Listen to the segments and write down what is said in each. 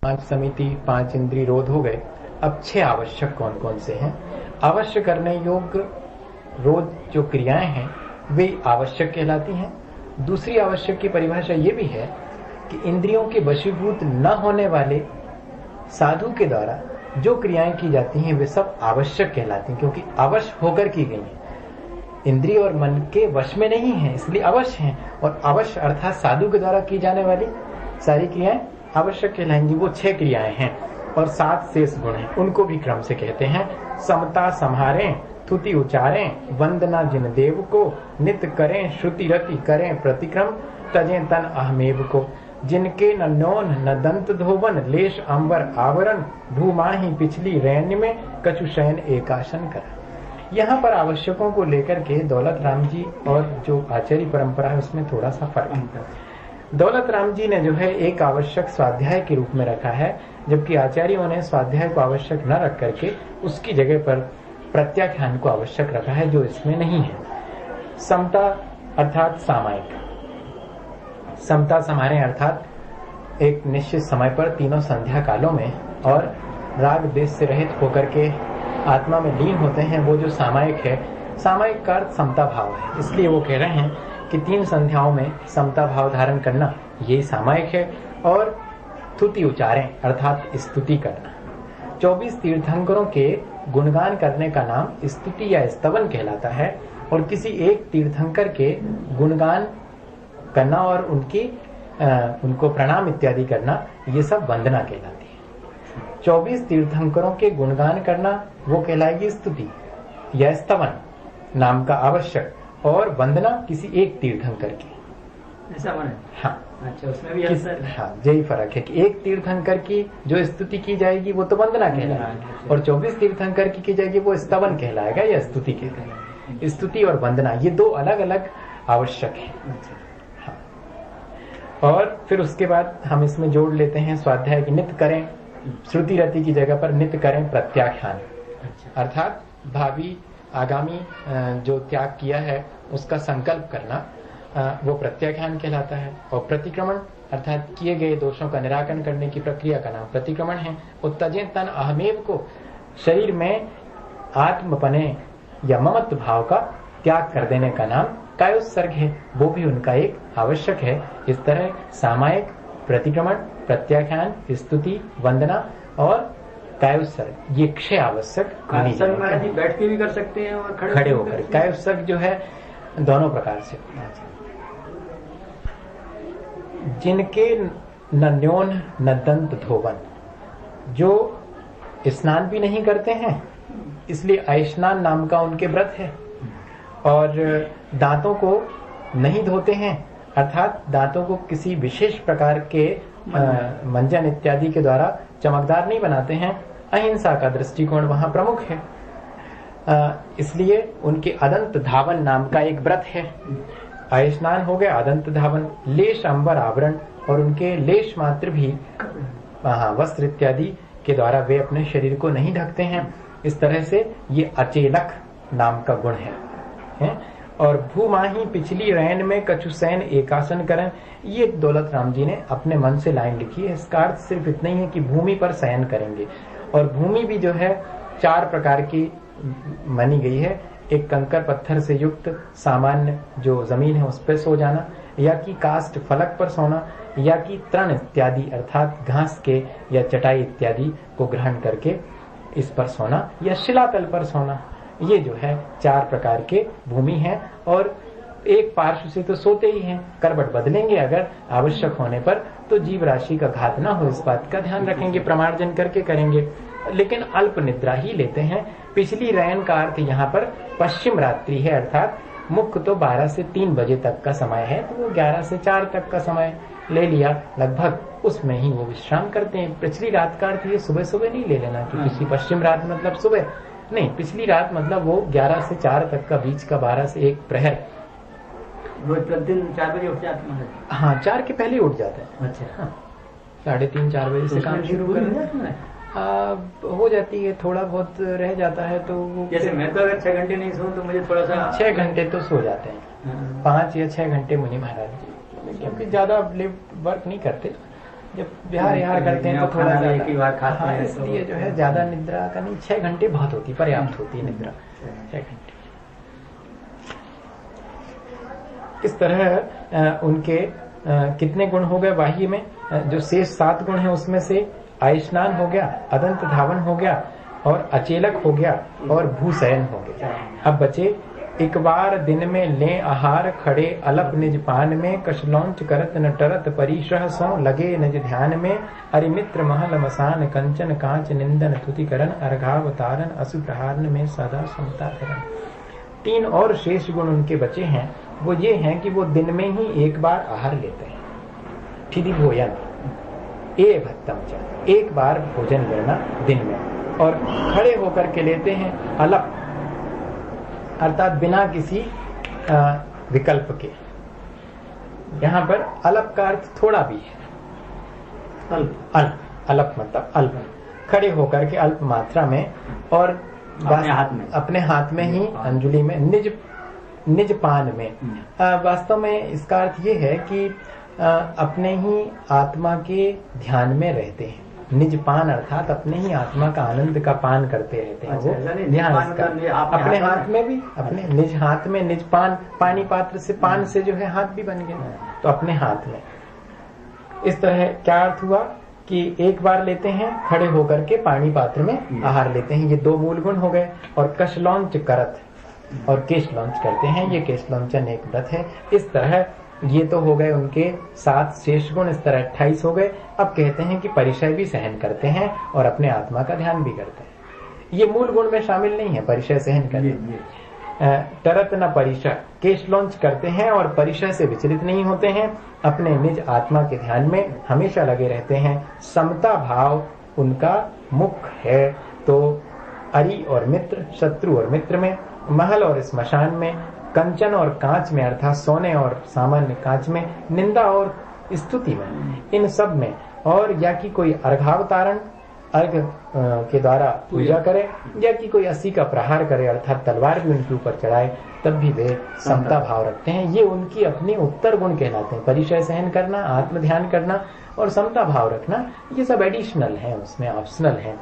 पांच समिति, 5 इंद्रिय रोध हो गए। अब 6 आवश्यक कौन कौन से हैं? अवश्य करने योग्य रोध जो क्रियाएं हैं वे आवश्यक कहलाती हैं। दूसरी आवश्यक की परिभाषा ये भी है कि इंद्रियों के वशीभूत न होने वाले साधु के द्वारा जो क्रियाएं की जाती हैं वे सब आवश्यक कहलाती हैं, क्योंकि अवश्य होकर की गई हैं। इंद्रिय और मन के वश में नहीं है, इसलिए अवश्य हैं। और अवश्य अर्थात साधु के द्वारा की जाने वाली सारी क्रियाएं आवश्यक कहलाएंगी। वो 6 क्रियाएं हैं और 7 शेष गुण हैं, उनको भी क्रम से कहते हैं। समता सम्हारें, स्तुति उचारें, वंदना जिन देव को, नित्य करें श्रुति रति करें प्रतिक्रम, तजें तन अहमेव को, जिनके न न्योन न दंत धोवन, लेश अंबर आवरण, भूमाही पिछली रैन्य में कछु शयन एकासन कर। यहाँ पर आवश्यकों को लेकर के दौलत राम जी और जो आचार्य परंपरा है उसमें थोड़ा सा फर्क है। दौलत राम जी ने जो है एक आवश्यक स्वाध्याय के रूप में रखा है, जबकि आचार्यों ने स्वाध्याय को आवश्यक न रख करके उसकी जगह पर प्रत्याख्यान को आवश्यक रखा है, जो इसमें नहीं है। समता अर्थात सामायिक, समता समारे अर्थात एक निश्चित समय पर तीनों संध्या कालों में और राग देश से रहित होकर के आत्मा में लीन होते हैं, वो जो सामायिक है। सामायिक का अर्थ समता भाव है, इसलिए वो कह रहे हैं कि 3 संध्याओं में समता भाव धारण करना ये सामायिक है। और स्तुति उचारें अर्थात स्तुति करना। 24 तीर्थंकरों के गुणगान करने का नाम स्तुति या स्तवन कहलाता है, और किसी एक तीर्थंकर के गुणगान करना और उनको प्रणाम इत्यादि करना ये सब वंदना कहलाती है। 24 तीर्थंकरों के गुणगान करना वो कहलाएगी स्तुति या स्तवन नाम का आवश्यक, और वंदना किसी एक तीर्थंकर की। ऐसा माने? हाँ, अच्छा, उसमें भी हाँ, यही फर्क है कि एक तीर्थंकर की जो स्तुति की जाएगी वो तो वंदना कहलाएगी, और 24 तीर्थंकर की जाएगी वो स्तवन कहलाएगा या स्तुति कहलाएगा। स्तुति और वंदना ये 2 अलग अलग आवश्यक है। हाँ। और फिर उसके बाद हम इसमें जोड़ लेते हैं स्वाध्याय की नित्य करें, श्रुति रति की जगह पर नित्य करें प्रत्याख्यान, अर्थात भावी आगामी जो त्याग किया है उसका संकल्प करना, वो प्रत्याख्यान कहलाता है। और प्रतिक्रमण अर्थात किए गए दोषों का निराकरण करने की प्रक्रिया का नाम प्रतिक्रमण है। उत्तजें तन अहमेव को, शरीर में आत्मपने या ममत्व भाव का त्याग कर देने का नाम कायोत्सर्ग है, वो भी उनका एक आवश्यक है। इस तरह सामायिक, प्रतिक्रमण, प्रत्याख्यान, स्तुति, वंदना और कायोत्सर्ग ये 6 आवश्यक। महाराज जी बैठ के भी कर सकते हैं और खड़े होकर। कायोत्सर्ग जो है दोनों प्रकार से। जिनके न न्योन न दंत धोवन, जो स्नान भी नहीं करते हैं, इसलिए अयस्नान नाम का उनके व्रत है, और दांतों को नहीं धोते हैं, अर्थात दांतों को किसी विशेष प्रकार के मंजन इत्यादि के द्वारा चमकदार नहीं बनाते हैं। अहिंसा का दृष्टिकोण वहां प्रमुख है, इसलिए उनके अदंत धावन नाम का एक व्रत है। अयस्नान हो गया, अदंत धावन, लेश अंबर आवरण, और उनके लेश मात्र भी वस्त्र इत्यादि के द्वारा वे अपने शरीर को नहीं ढकते हैं। इस तरह से ये अचेलक नाम का गुण है। और भूमाही पिछली रैन में कछुसैन एकासन करन, ये दौलत राम जी ने अपने मन से लाइन लिखी है। इसका अर्थ सिर्फ इतना ही है कि भूमि पर शयन करेंगे, और भूमि भी जो है 4 प्रकार की मानी गई है। एक कंकर पत्थर से युक्त सामान्य जो जमीन है उस पर सो जाना, या कि काष्ठ फलक पर सोना, या कि तृण इत्यादि अर्थात घास के या चटाई इत्यादि को ग्रहण करके इस पर सोना, या शिलातल पर सोना। ये जो है 4 प्रकार के भूमि हैं, और एक पार्श्व से तो सोते ही हैं, करवट बदलेंगे अगर आवश्यक होने पर, तो जीव राशि का घात ना हो इस बात का ध्यान रखेंगे, प्रमार्जन करके करेंगे, लेकिन अल्प निद्रा ही लेते हैं। पिछली रैन का अर्थ यहाँ पर पश्चिम रात्रि है, अर्थात मुख्य तो 12 से 3 बजे तक का समय है, तो वो 11 से 4 तक का समय ले लिया लगभग, उसमें ही वो विश्राम करते हैं। पिछली रात का अर्थ ये सुबह सुबह नहीं ले लेना कि पिछली पश्चिम रात मतलब सुबह नहीं, पिछली रात मतलब वो 11 से 4 तक का बीच का 12 से 1 प्रहर। रोज प्रतिदिन 4 बजे उठ जाते हैं? हाँ, 4 के पहले उठ जाते हैं। अच्छा, हाँ, 3:30-4 बजे से काम शुरू कर हो जाती है, थोड़ा बहुत रह जाता है तो जैसे मैं तो अगर 6 घंटे नहीं सोऊं तो मुझे थोड़ा सा 6 घंटे तो सो जाते हैं। 5 या 6 घंटे मुनि महाराज जी, क्योंकि ज्यादा वर्क नहीं करते। जब विहार करते हैं तो थोड़ा खाना भी एक ही बार ज्यादा, खाते हाँ, हैं, इसलिए तो- जो है ज्यादा निद्रा का नहीं, 6 घंटे बहुत होती, पर्याप्त होती है निद्रा, 6 घंटे। इस तरह उनके कितने गुण हो गए बाह्य में, जो शेष 7 गुण है उसमें से आयुष्मान हो गया, अदंत धावन हो गया, और अचेलक हो गया, और भूशयन हो गया। अब बचे एक बार दिन में ले आहार, खड़े अलप निज पान में, कशलौंच करत न टरत परिश्रह सो, लगे निज ध्यान में, अरिमित्र महल मसान, कंचन कांच निंदन तुतिकरण, अर्घावतारण असु प्रहारन में सदा समता धरन। 3 और शेष गुण उनके बचे हैं, वो ये हैं कि वो दिन में ही एक बार आहार लेते हैं, ठिदी भोजन, ए भत्तम च, एक बार भोजन लेना दिन में, और खड़े होकर के लेते हैं अलप, अर्थात बिना किसी विकल्प के। यहाँ पर अलप का अर्थ थोड़ा भी है, अल्प मतलब अल्प, खड़े होकर के अल्प मात्रा में, और अपने हाथ में ही, अंजुली में, निज पान में। वास्तव में इसका अर्थ ये है कि अपने ही आत्मा के ध्यान में रहते हैं। निज पान अर्थात अपने ही आत्मा का आनंद का पान करते रहते हैं। वो ध्यान का अपने हाथ में भी, अपने निज हाथ में, निज पान, पानी पात्र से, पान से जो है हाथ भी बन गया, तो अपने हाथ में। इस तरह क्या अर्थ हुआ कि एक बार लेते हैं, खड़े होकर के पानी पात्र में आहार लेते हैं, ये 2 मूल गुण हो गए। और कशलौंच करत और केश लॉन्च करते हैं, ये केश लॉन्चन एक व्रत है। इस तरह ये तो हो गए उनके 7 शेष गुण, इस तरह 28 हो गए। अब कहते हैं कि परिचय भी सहन करते हैं और अपने आत्मा का ध्यान भी करते हैं। ये मूल गुण में शामिल नहीं है, परिचय सहन करते। तरत न परिचय, केश लॉन्च करते हैं और परिचय से विचलित नहीं होते हैं, अपने निज आत्मा के ध्यान में हमेशा लगे रहते हैं। समता भाव उनका मुख्य है। तो अरि और मित्र, शत्रु और मित्र में, महल और स्मशान में, कंचन और कांच में अर्थात सोने और सामान्य कांच में, निंदा और स्तुति में, इन सब में। और या कि कोई अर्घावतारण, अर्घ के द्वारा पूजा करे, या कि कोई अस्सी का प्रहार करे अर्थात तलवार भी उनके ऊपर चढ़ाए, तब भी वे समता भाव रखते हैं। ये उनकी अपनी उत्तर गुण कहलाते हैं। परिचय सहन करना, आत्म ध्यान करना और समता भाव रखना, ये सब एडिशनल है, उसमें ऑप्शनल है,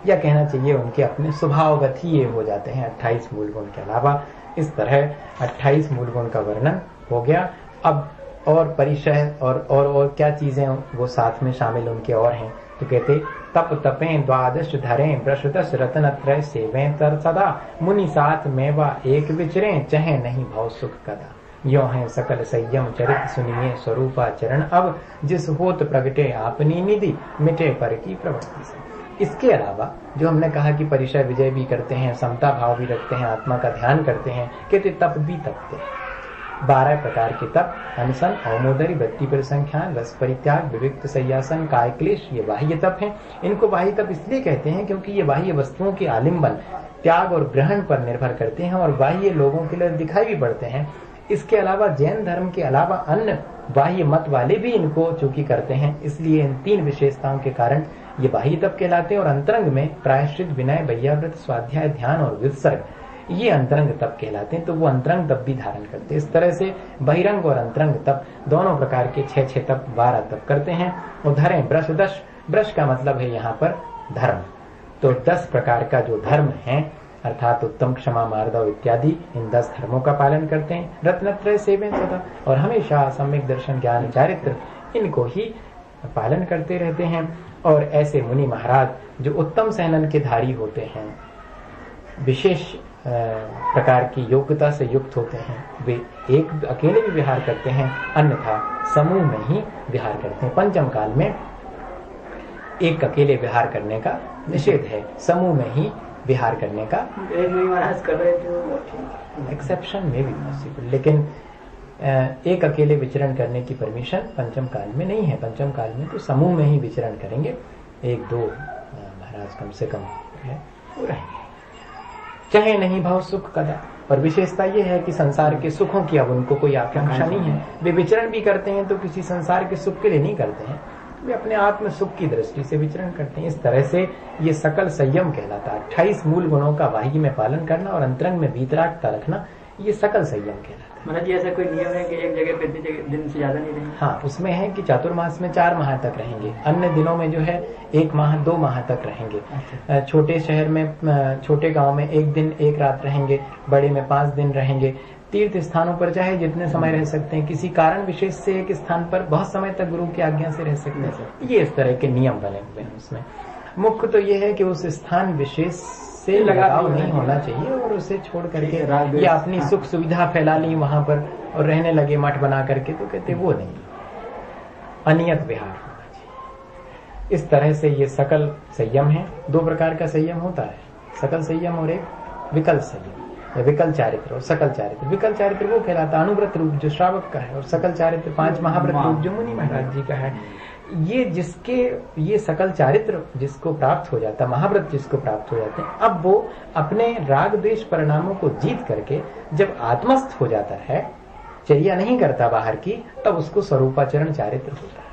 या कहना चाहिए उनके अपने स्वभावगत ही ये हो जाते हैं 28 मूल गुण के अलावा। इस तरह 28 मूल गुण का वर्णन हो गया। अब और परिचय और क्या चीजें वो साथ में शामिल उनके और हैं, तो कहते तप तपें 12 धरें, ब्रश 10 रत्न त्रय सेवें तर सदा, मुनि साथ में वा एक विचरें, चहे नहीं भव सुख कदा। यो है सकल संयम चरित सुनिए स्वरूपाचरण, अब जिस होत प्रगटे आपनी निधि, मिटे पर की प्रवृत्ति से। इसके अलावा जो हमने कहा कि परिचय विजय भी करते हैं, समता भाव भी रखते हैं, आत्मा का ध्यान करते हैं, कहते तप भी तपते हैं। 12 प्रकार के तप, अनशन, औमोदरी, वृत्ति परिसंख्यान, रस परित्याग, विविक्त संयासन, काय क्लेश, ये बाह्य तप हैं। इनको बाह्य तप इसलिए कहते हैं क्योंकि ये बाह्य वस्तुओं के आलिंबन, त्याग और ग्रहण पर निर्भर करते हैं और बाह्य लोगों के लिए दिखाई भी पड़ते हैं। इसके अलावा जैन धर्म के अलावा अन्य बाह्य मत वाले भी इनको चूंकि करते हैं, इसलिए इन 3 विशेषताओं के कारण ये बाह्य तप कहलाते हैं। और अंतरंग में प्रायश्चित, विनय, वैयाव्रत, स्वाध्याय, ध्यान और विसर्ग, ये अंतरंग तप कहलाते हैं। तो वो अंतरंग तप भी धारण करते हैं। इस तरह से बहिरंग और अंतरंग तप दोनों प्रकार के 6 तप, 12 तप करते हैं। और धरें ब्रश 10, ब्रश का मतलब है यहाँ पर धर्म। तो 10 प्रकार का जो धर्म है अर्थात उत्तम, क्षमा, मार्दव इत्यादि, इन 10 धर्मों का पालन करते हैं। रत्नत्रय सेवें सदा, और हमेशा सम्यक दर्शन, ज्ञान, चारित्र, इनको ही पालन करते रहते हैं। और ऐसे मुनि महाराज जो उत्तम सहनन के धारी होते हैं, विशेष प्रकार की योग्यता से युक्त होते हैं, वे एक अकेले भी विहार करते हैं, अन्यथा समूह में ही विहार करते हैं। पंचम काल में एक अकेले विहार करने का निषेध है, समूह में ही विहार करने का एक महाराज कर रहे थे, एक्सेप्शन में भी पॉसिबल, लेकिन एक अकेले विचरण करने की परमिशन पंचम काल में नहीं है। पंचम काल में तो समूह में ही विचरण करेंगे, 1-2 महाराज कम से कम है वो रहेंगे। चाहे नहीं भाव सुख कदा, और विशेषता ये है कि संसार के सुखों की अब उनको कोई आकांक्षा नहीं है। वे विचरण भी करते हैं तो किसी संसार के सुख के लिए नहीं करते हैं, वे अपने आत्म सुख की दृष्टि से विचरण करते हैं। इस तरह से ये सकल संयम कहलाता है। 28 मूल गुणों का बाह्य में पालन करना और अंतरंग में वीतरागता रखना, ये सकल संयम कहलाता है। महाराज जी, ऐसा कोई नियम है कि एक जगह पे दिन से ज्यादा नहीं रहेंगे? हाँ, उसमें है कि चातुर्मास में 4 माह तक रहेंगे, अन्य दिनों में जो है 1 माह 2 माह तक रहेंगे। छोटे शहर में, छोटे गांव में 1 दिन 1 रात रहेंगे, बड़े में 5 दिन रहेंगे। तीर्थ स्थानों पर चाहे जितने समय रह सकते हैं, किसी कारण विशेष से एक स्थान पर बहुत समय तक गुरु की आज्ञा से रह सकते हैं। ये इस तरह के नियम बने हुए हैं उसमें। मुख्य तो ये है कि उस स्थान विशेष से लगाव नहीं होना चाहिए और उसे छोड़ करके या अपनी सुख सुविधा फैला ली वहां पर और रहने लगे मठ बना करके, तो कहते वो नहीं, अनियत विहार होना चाहिए। इस तरह से ये सकल संयम है। 2 प्रकार का संयम होता है, सकल संयम और एक विकल संयम, या विकल चारित्र और सकल चारित्र। विकल चारित्र वो कहलाता है अनुव्रत रूप जो श्रावक का है, और सकल चारित्र 5 महाव्रत रूप जो मुनि महाराज जी का है। ये सकल चारित्र जिसको प्राप्त हो जाता है, महाव्रत जिसको प्राप्त हो जाते हैं, अब वो अपने राग द्वेष परिणामों को जीत करके जब आत्मस्थ हो जाता है, चर्या नहीं करता बाहर की, तब उसको स्वरूपाचरण चारित्र होता है।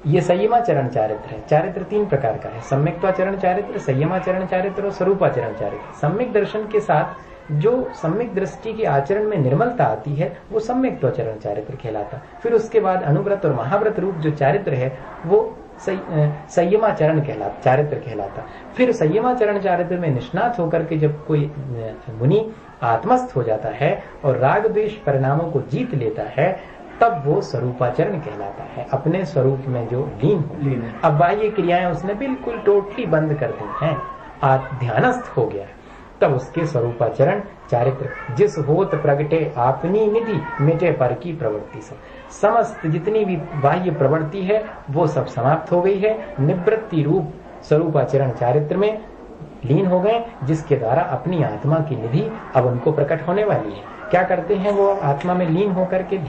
ये संयमाचरण चारित्र है। चारित्र 3 प्रकार का है, सम्यक्त्वाचरण चारित्र, संयमाचरण चारित्र और स्वरूपाचरण चारित्र। सम्यक दर्शन के साथ जो सम्यक दृष्टि के आचरण में निर्मलता आती है वो सम्यक्त्वाचरण चारित्र कहलाता। फिर उसके बाद अनुव्रत और महाव्रत रूप जो चारित्र है वो संयमाचरण चारित्र कहलाता। फिर संयमाचरण चारित्र में निष्णात होकर के जब कोई मुनि आत्मस्थ हो जाता है और राग द्वेष परिणामों को जीत लेता है, तब वो स्वरूपाचरण कहलाता है, अपने स्वरूप में जो लीन हो। अब बाह्य क्रियाएं उसने बिल्कुल टोटली बंद कर दी हैं, ध्यानस्थ हो गया, तब उसके स्वरूपाचरण चारित्र। जिस होत प्रगटे आपनी निधि, मिटे पर की प्रवृत्ति सब। समस्त जितनी भी बाह्य प्रवृत्ति है वो सब समाप्त हो गई है, निवृत्ति रूप स्वरूपाचरण चारित्र में लीन हो गए, जिसके द्वारा अपनी आत्मा की निधि अब उनको प्रकट होने वाली है। क्या करते हैं वो आत्मा में लीन होकर के